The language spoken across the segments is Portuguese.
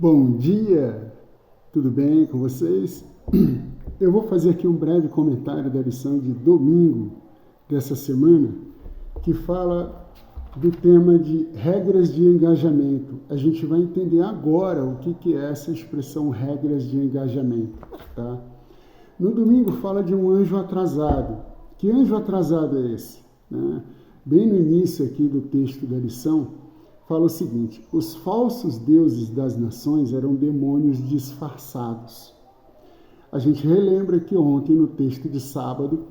Bom dia, tudo bem com vocês? Eu vou fazer aqui um breve comentário da lição de domingo dessa semana, que fala do tema de regras de engajamento. A gente vai entender agora o que é essa expressão regras de engajamento, tá? No domingo fala de um anjo atrasado. Que anjo atrasado é esse? Bem no início aqui do texto da lição, fala o seguinte: os falsos deuses das nações eram demônios disfarçados. A gente relembra que ontem, no texto de sábado,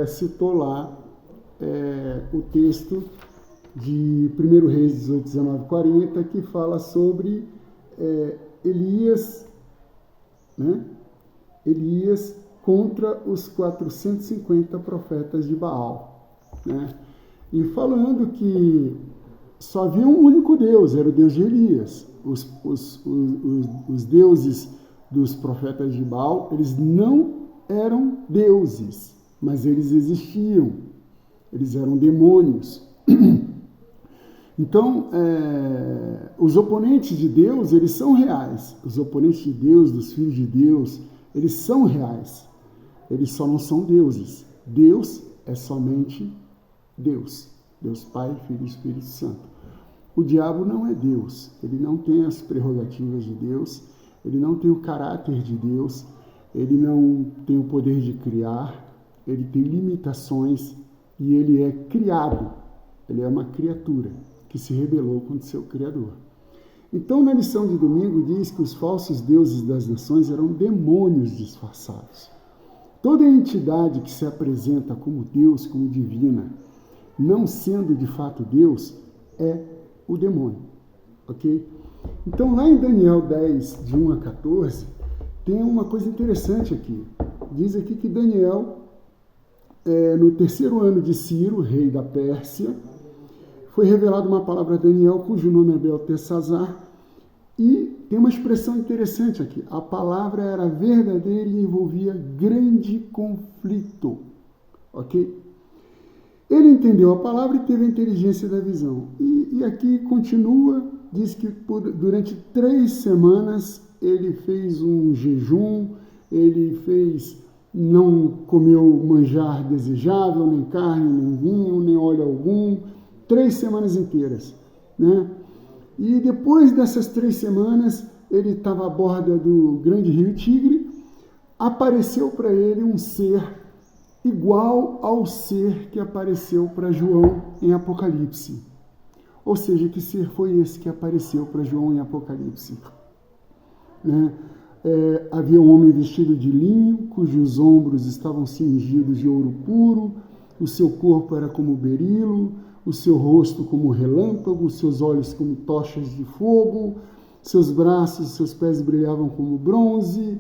citou lá o texto de 1 Reis 18, 19, 40, que fala sobre Elias contra os 450 profetas de Baal. E falando que só havia um único Deus, era o Deus de Elias. Os deuses dos profetas de Baal, eles não eram deuses, mas eles existiam. Eles eram demônios. Então, os oponentes de Deus, eles são reais. Os oponentes de Deus, dos filhos de Deus, eles são reais. Eles só não são deuses. Deus é somente Deus. Deus Pai, Filho e Espírito Santo. O diabo não é Deus, ele não tem as prerrogativas de Deus, ele não tem o caráter de Deus, ele não tem o poder de criar, ele tem limitações e ele é criado, ele é uma criatura que se rebelou contra seu Criador. Então, na lição de domingo, diz que os falsos deuses das nações eram demônios disfarçados. Toda entidade que se apresenta como Deus, como divina, não sendo de fato Deus, é o demônio, ok? Então, lá em Daniel 10, de 1 a 14, tem uma coisa interessante aqui. Diz aqui que Daniel, no terceiro ano de Ciro, rei da Pérsia, foi revelada uma palavra a Daniel, cujo nome é Beltesazar, e tem uma expressão interessante aqui. A palavra era verdadeira e envolvia grande conflito, ok? Ele entendeu a palavra e teve a inteligência da visão. E aqui continua, diz que durante 3 semanas ele fez um jejum, não comeu manjar desejável, nem carne, nem vinho, nem óleo algum, 3 semanas inteiras, E depois dessas 3 semanas, ele estava à borda do grande rio Tigre, apareceu para ele um ser igual ao ser que apareceu para João em Apocalipse. Ou seja, que ser foi esse que apareceu para João em Apocalipse? Havia um homem vestido de linho, cujos ombros estavam cingidos de ouro puro, o seu corpo era como berilo, o seu rosto como relâmpago, os seus olhos como tochas de fogo, seus braços e seus pés brilhavam como bronze.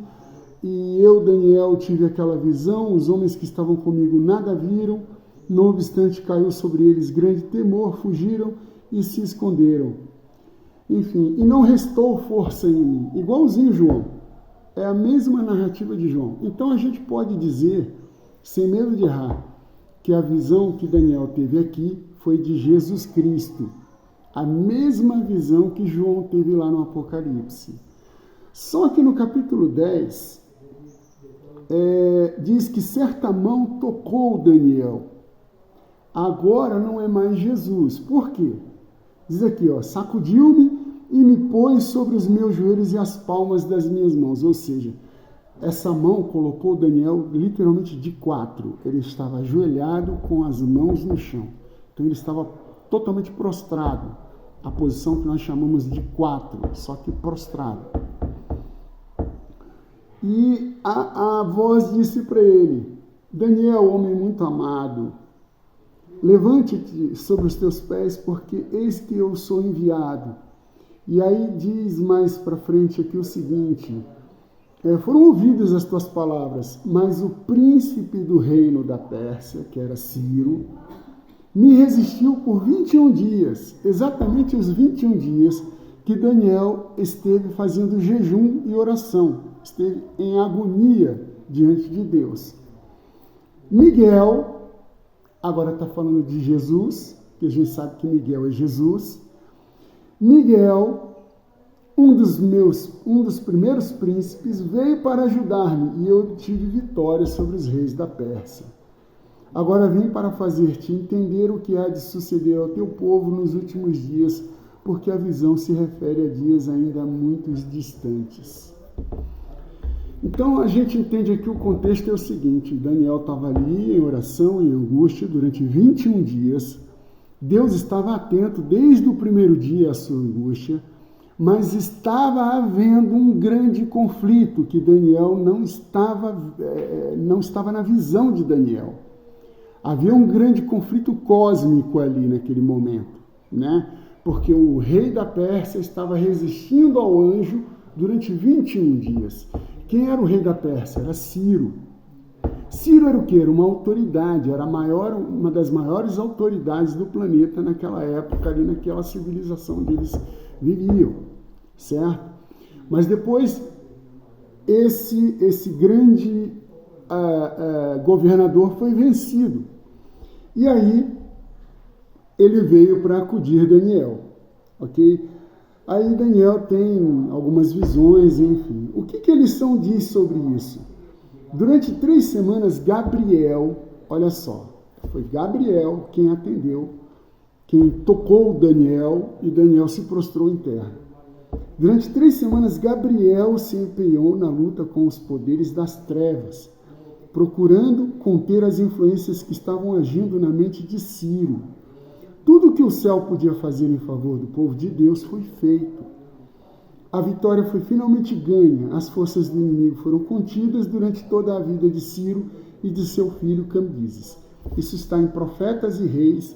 E eu, Daniel, tive aquela visão, os homens que estavam comigo nada viram, não obstante caiu sobre eles grande temor, fugiram e se esconderam. Enfim, e não restou força em mim, igualzinho João. É a mesma narrativa de João. Então a gente pode dizer, sem medo de errar, que a visão que Daniel teve aqui foi de Jesus Cristo. A mesma visão que João teve lá no Apocalipse. Só que no capítulo 10, diz que certa mão tocou Daniel. Agora não é mais Jesus. Por quê? Diz aqui, sacudiu-me e me pôs sobre os meus joelhos e as palmas das minhas mãos. Ou seja, essa mão colocou Daniel literalmente de 4. Ele estava ajoelhado com as mãos no chão. Então ele estava totalmente prostrado. A posição que nós chamamos de 4, só que prostrado. E a voz disse para ele: Daniel, homem muito amado, levante-te sobre os teus pés, porque eis que eu sou enviado. E aí diz mais para frente aqui o seguinte: foram ouvidas as tuas palavras, mas o príncipe do reino da Pérsia, que era Ciro, me resistiu por 21 dias, exatamente os 21 dias que Daniel esteve fazendo jejum e oração, esteve em agonia diante de Deus. Miguel, agora está falando de Jesus, que a gente sabe que Miguel é Jesus. Miguel um dos primeiros príncipes veio para ajudar-me e eu obtive vitória sobre os reis da Pérsia. Agora vim para fazer-te entender o que há de suceder ao teu povo nos últimos dias, porque a visão se refere a dias ainda muito distantes. Então a gente entende aqui o contexto é o seguinte: Daniel estava ali em oração, em angústia, durante 21 dias. Deus estava atento desde o primeiro dia à sua angústia, mas estava havendo um grande conflito que Daniel não estava na visão de Daniel. Havia um grande conflito cósmico ali naquele momento, né? Porque o rei da Pérsia estava resistindo ao anjo durante 21 dias. Quem era o rei da Pérsia? Era Ciro. Ciro era o quê? Era uma autoridade, era uma das maiores autoridades do planeta naquela época, ali naquela civilização onde eles viviam, certo? Mas depois, esse grande governador foi vencido. E aí, ele veio para acudir Daniel, ok? Aí Daniel tem algumas visões, enfim. O que a lição diz sobre isso? Durante 3 semanas, Gabriel, olha só, foi Gabriel quem atendeu, quem tocou Daniel, e Daniel se prostrou em terra. Durante 3 semanas, Gabriel se empenhou na luta com os poderes das trevas, procurando conter as influências que estavam agindo na mente de Ciro. Tudo que o céu podia fazer em favor do povo de Deus foi feito. A vitória foi finalmente ganha. As forças do inimigo foram contidas durante toda a vida de Ciro e de seu filho Cambises. Isso está em Profetas e Reis,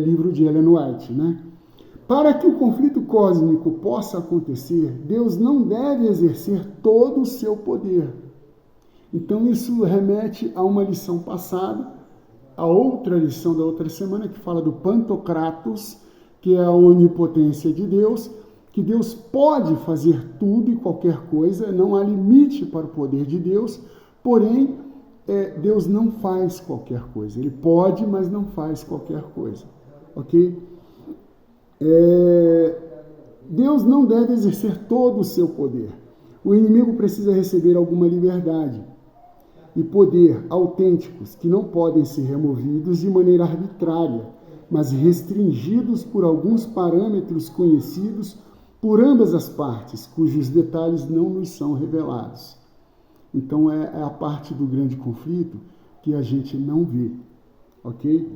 livro de Ellen White, né? Para que o conflito cósmico possa acontecer, Deus não deve exercer todo o seu poder. Então isso remete a uma lição passada, a outra lição da outra semana, que fala do Pantocratos, que é a onipotência de Deus, que Deus pode fazer tudo e qualquer coisa, não há limite para o poder de Deus, porém, Deus não faz qualquer coisa. Ele pode, mas não faz qualquer coisa, ok? Deus não deve exercer todo o seu poder. O inimigo precisa receber alguma liberdade e poder autênticos que não podem ser removidos de maneira arbitrária, mas restringidos por alguns parâmetros conhecidos por ambas as partes, cujos detalhes não nos são revelados. Então é a parte do grande conflito que a gente não vê, ok?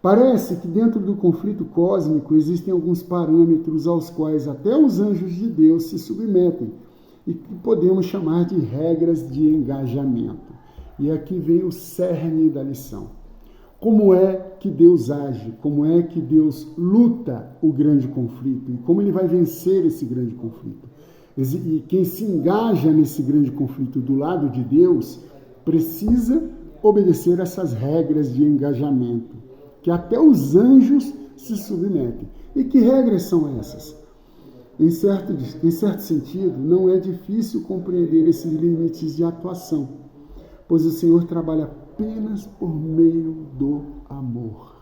Parece que dentro do conflito cósmico existem alguns parâmetros aos quais até os anjos de Deus se submetem, e que podemos chamar de regras de engajamento. E aqui vem o cerne da lição. Como é que Deus age? Como é que Deus luta o grande conflito? E como ele vai vencer esse grande conflito? E quem se engaja nesse grande conflito do lado de Deus precisa obedecer essas regras de engajamento, que até os anjos se submetem. E que regras são essas? Em certo sentido, não é difícil compreender esses limites de atuação, pois o Senhor trabalha apenas por meio do amor.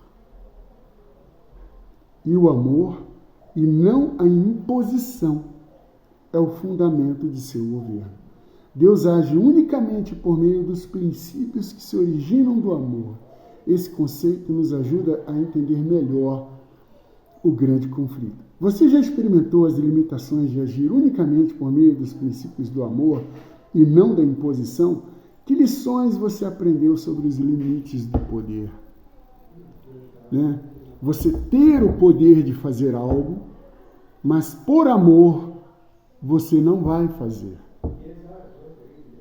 E o amor, e não a imposição, é o fundamento de seu governo. Deus age unicamente por meio dos princípios que se originam do amor. Esse conceito nos ajuda a entender melhor o grande conflito. Você já experimentou as limitações de agir unicamente por meio dos princípios do amor e não da imposição? Que lições você aprendeu sobre os limites do poder? Né? Você ter o poder de fazer algo, mas por amor você não vai fazer.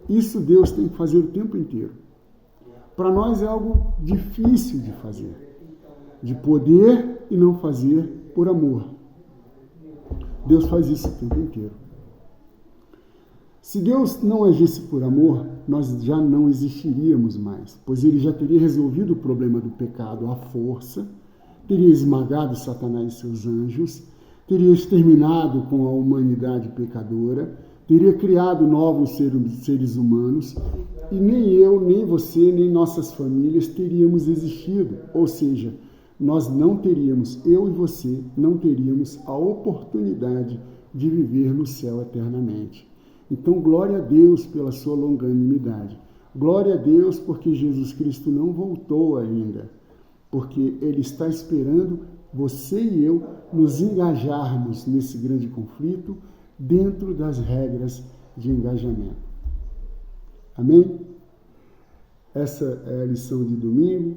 Isso Deus tem que fazer o tempo inteiro. Para nós é algo difícil de fazer, de poder e não fazer por amor. Deus faz isso o tempo inteiro. Se Deus não agisse por amor, nós já não existiríamos mais, pois ele já teria resolvido o problema do pecado à força, teria esmagado Satanás e seus anjos, teria exterminado com a humanidade pecadora, teria criado novos seres humanos, e nem eu, nem você, nem nossas famílias teríamos existido. Ou seja, nós não teríamos, eu e você, não teríamos a oportunidade de viver no céu eternamente. Então, glória a Deus pela sua longanimidade. Glória a Deus porque Jesus Cristo não voltou ainda, porque Ele está esperando você e eu nos engajarmos nesse grande conflito dentro das regras de engajamento. Amém? Essa é a lição de domingo.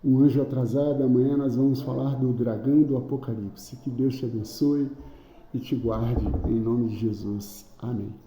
Um anjo atrasado. Amanhã nós vamos falar do dragão do Apocalipse. Que Deus te abençoe e te guarde em nome de Jesus. Amém.